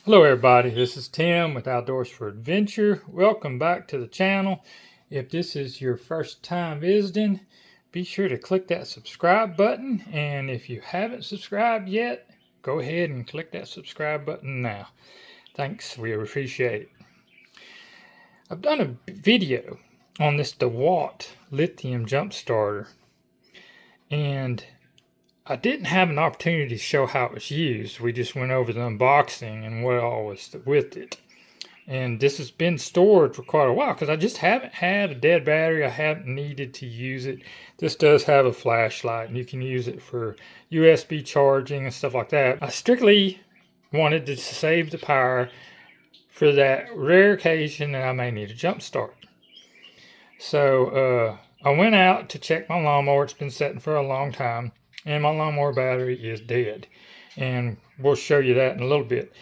Hello everybody, this is Tim with Outdoors for Adventure. Welcome back to the channel. If this is your first time visiting, be sure to click that subscribe button, and if you haven't subscribed yet, go ahead and click that subscribe button now. Thanks, we appreciate it. I've done a video on this DEWALT lithium jump starter, and I didn't have an opportunity to show how it was used. We just went over the unboxing and what all was with it. And this has been stored for quite a while because I just haven't had a dead battery. I haven't needed to use it. This does have a flashlight and you can use it for USB charging and stuff like that. I strictly wanted to save the power for that rare occasion that I may need a jump start. So I went out to check my lawnmower. It's been sitting for a long time, and my lawnmower battery is dead, and we'll show you that in a little bit.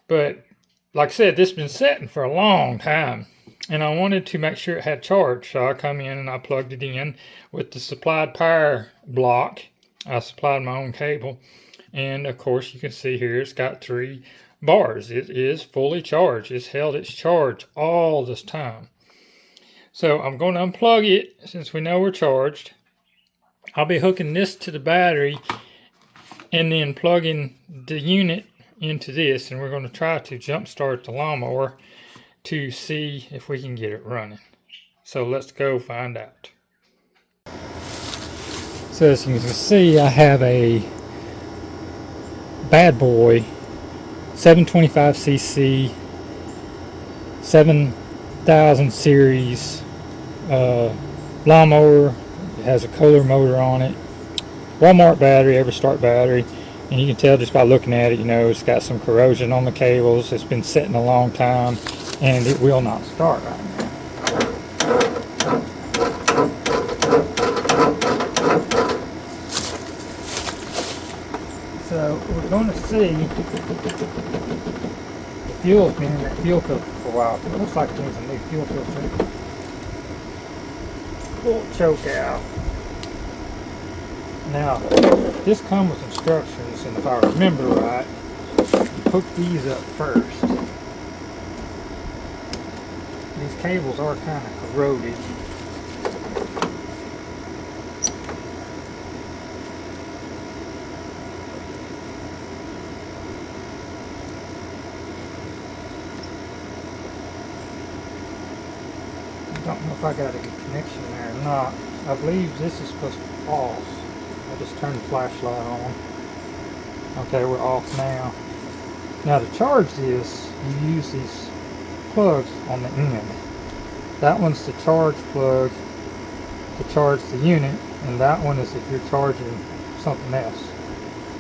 But like I said, this has been sitting for a long time, and I wanted to make sure it had charge. So I come in and I plugged it in with the supplied power block. I supplied my own cable, and of course you can see here it's got 3 bars. It is fully charged. It's held its charge all this time. So I'm going to unplug it since we know we're charged. I'll be hooking this to the battery and then plugging the unit into this, and we're going to try to jump start the lawnmower to see if we can get it running. So let's go find out. So as you can see, I have a bad boy 725cc 7000 series lawnmower. It has a Kohler motor on it, Walmart battery, EverStart battery, and you can tell just by looking at it, you know, it's got some corrosion on the cables. It's been sitting a long time and it will not start right now. So we're going to see, the fuel's been in that fuel filter for a while. It looks like there's a new fuel filter. Pull the choke out. Now, this comes with instructions, and if I remember right, you hook these up first. These cables are kind of corroded. I don't know if I got a good connection there or not. I believe this is supposed to be off. I just turned the flashlight on. Okay, we're off now. Now to charge this, you use these plugs on the end. That one's the charge plug to charge the unit, and that one is if you're charging something else.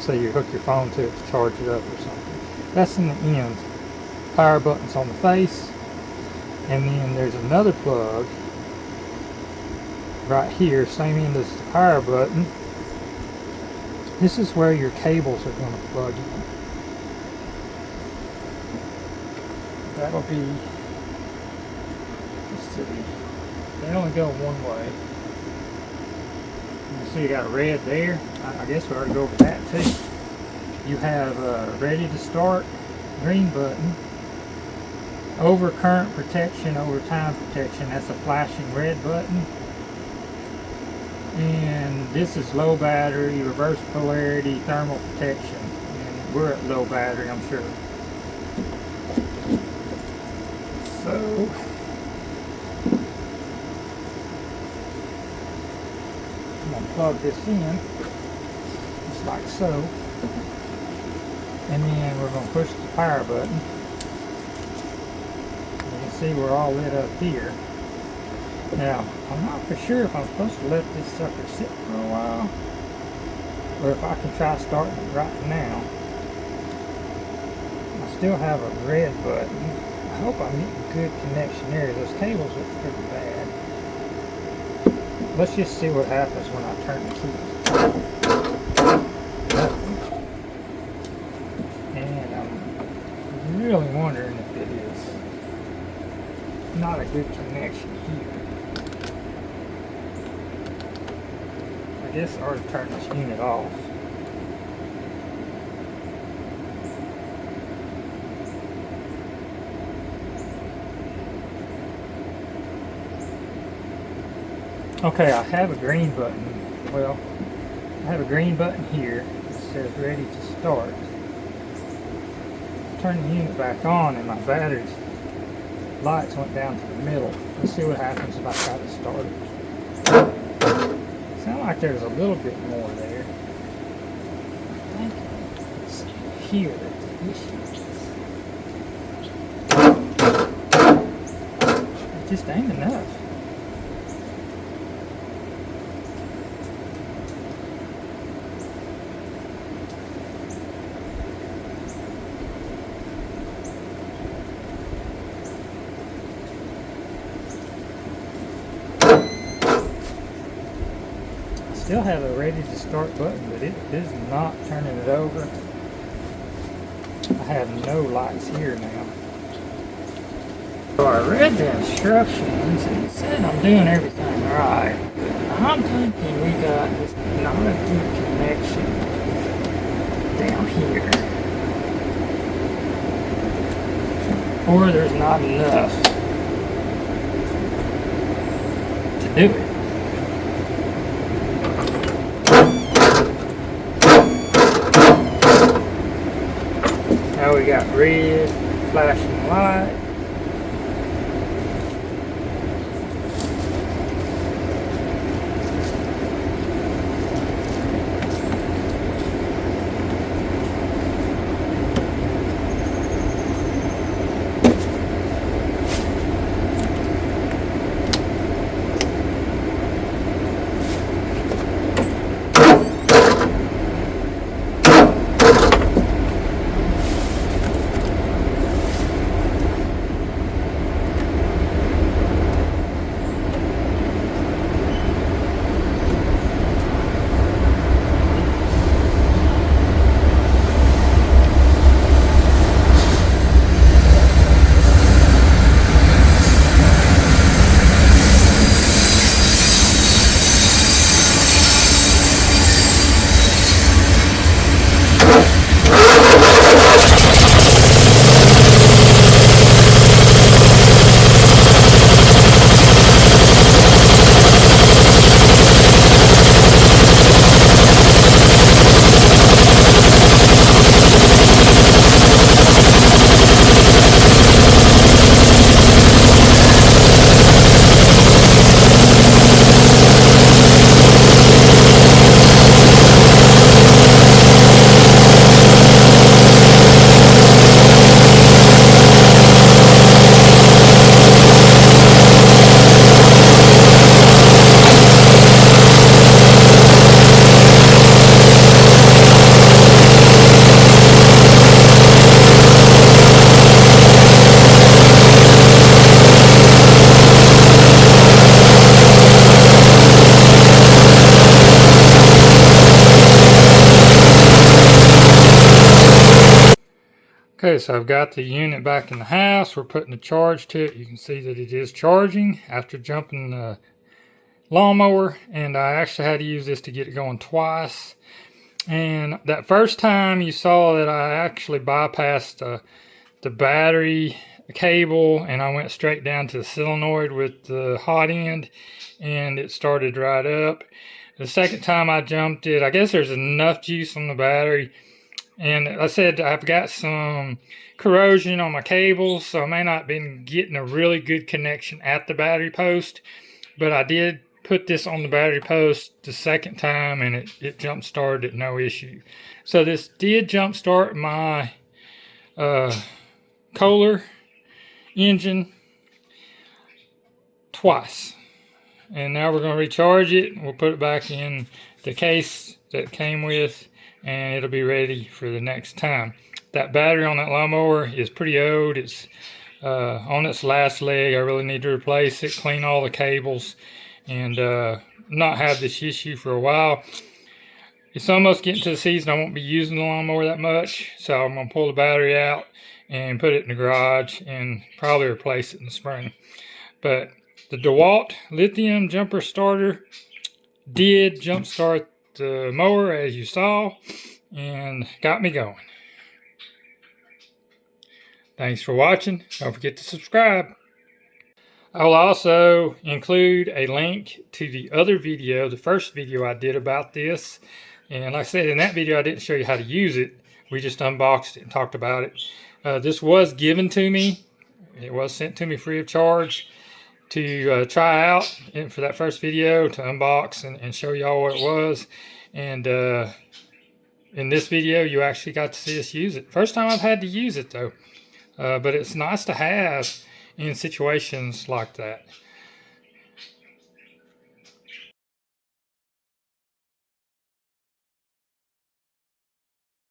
So you hook your phone to it to charge it up or something. That's in the end. Power button's on the face. And then there's another plug right here, same end as the power button. This is where your cables are going to plug in. That'll be, let's see, they only go one way. You see you got a red there. I guess we already go over that too. You have ready to start, green button. Over current protection, over time protection, that's a flashing red button. And this is low battery, reverse polarity, thermal protection. And we're at low battery, I'm sure. So, I'm going to plug this in, just like so. And then we're going to push the power button. See, we're all lit up here. Now, I'm not for sure if I'm supposed to let this sucker sit for a while, or if I can try starting it right now. I still have a red button. I hope I'm getting good connection there. Those cables look pretty bad. Let's just see what happens when I turn the key. And I'm really wondering if it is not a good connection here. I guess I ought to turn this unit off. Okay, I have a green button. Well, I have a green button here that says ready to start. Turn the unit back on and my battery's lights went down to the middle. Let's see what happens if I try to start it. Sounds like there's a little bit more there. I think it's here that the issue is. It just ain't enough. Still have a ready to start button, but it is not turning it over. I have no lights here now. So I read the instructions and it said I'm doing everything right. I'm thinking we got just not a good connection down here. Or there's not enough to do it. Now we got red flashing light. Okay, so I've got the unit back in the house. We're putting a charge to it. You can see that it is charging after jumping the lawnmower, and I actually had to use this to get it going twice. And that first time you saw that I actually bypassed the battery cable and I went straight down to the solenoid with the hot end and it started right up. The second time I jumped it, I guess there's enough juice on the battery. And I said I've got some corrosion on my cables, so I may not have been getting a really good connection at the battery post. But I did put this on the battery post the second time, and it jump started at no issue. So this did jump start my Kohler engine twice. And now we're going to recharge it. We'll put it back in the case that it came with, and it'll be ready for the next time. That battery on that lawnmower is pretty old. It's on its last leg. I really need to replace it, clean all the cables, and not have this issue for a while. It's almost getting to the season. I won't be using the lawnmower that much, so I'm going to pull the battery out and put it in the garage and probably replace it in the spring. But the DEWALT lithium jumper starter did jump start the mower, as you saw, and got me going. Thanks for watching. Don't forget to subscribe. I will also include a link to the other video, the first video I did about this. And like I said, in that video, I didn't show you how to use it. We just unboxed it and talked about it. This was given to me. It was sent to me free of charge to try out for that first video, to unbox and show y'all what it was. And in this video, you actually got to see us use it. First time I've had to use it though. But it's nice to have in situations like that.